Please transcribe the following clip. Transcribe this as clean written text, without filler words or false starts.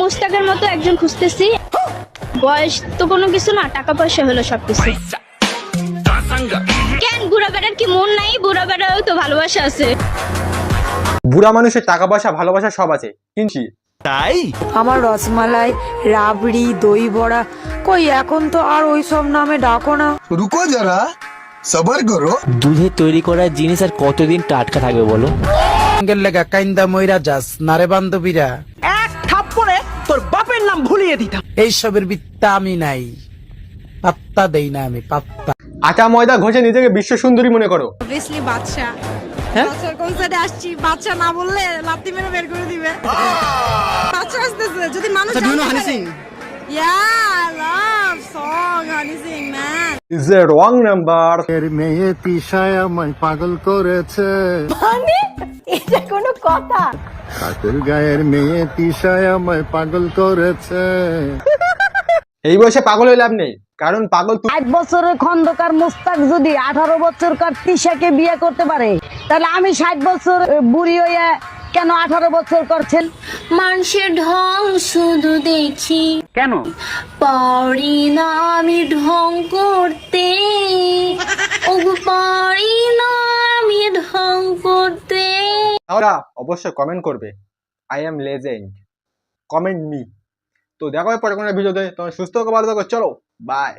মুস্তাকের মতো একজন খুঁজতেছি। বয়স তো কোনো কিছু না, টাকা পয়সা হলো সবকিছু। কেন বুড়া বেড়ার কি মন নাই? বুড়া বেড়াও তো ভালোবাসা আছে। বুড়া মানুষের টাকা পয়সা ভালোবাসা সব আছে, কিন্তু তাই আমার রসমালাই, রাবড়ি, দই বড়া কই এখন তো আর ওই সব নামে ডাকো না। रुको जरा सबर करो। দুধে তৈরি করা জিনিস আর কতদিন টাটকা থাকবে বলো? লেগা কাইন্দা মইরা যাস নারে বান্ধবীরা, এক থাপ্পড়ে তোর বাপের নাম ভুলিয়ে দিতাম। এইসবের বিত্তা আমি নাই, পাত্তা দেই না আমি, পাত্তা। আটা ময়দা ঘষে নিজেকে বিশ্ব সুন্দরী মনে করো। অবভিয়াসলি বাদশা। বাদশার কনসার্টে আসছি, বাদশা না বললে লাত্তি মেরে বের করে দিবে। বাদশা আসতেছে, যদি মানুষ Yeah, I love song Honey Sing man. Is a wrong number. এর মেয়ে তিশায় আমায় পাগল করেছে। মানে এটা কোনো কথা? কাকের গায়ের মেয়ে তিশায় আমায় পাগল করেছে। এই বয়সে পাগল হয়ে লাভ নেই, কারণ পাগল 8 বছরের খন্দকার মুস্তাক যদি 18 বছরকার তিশাকে বিয়ে করতে পারে, তাহলে আমি 60 বছর বুড়ি হইয়া কেন 18 বছর করছেন? মানুষের ঢং শুধু দেখি, কেন পারি না আমি ঢং করতে। ওগো পারি না আমি ঢং করতে। তাহলে অবশ্যই কমেন্ট করবে I am legend, comment me. তো দেখো পরে কোনো ভিডিওতে, তোমার সুস্থ থাকো, ভালো থাকো, চলো বাই।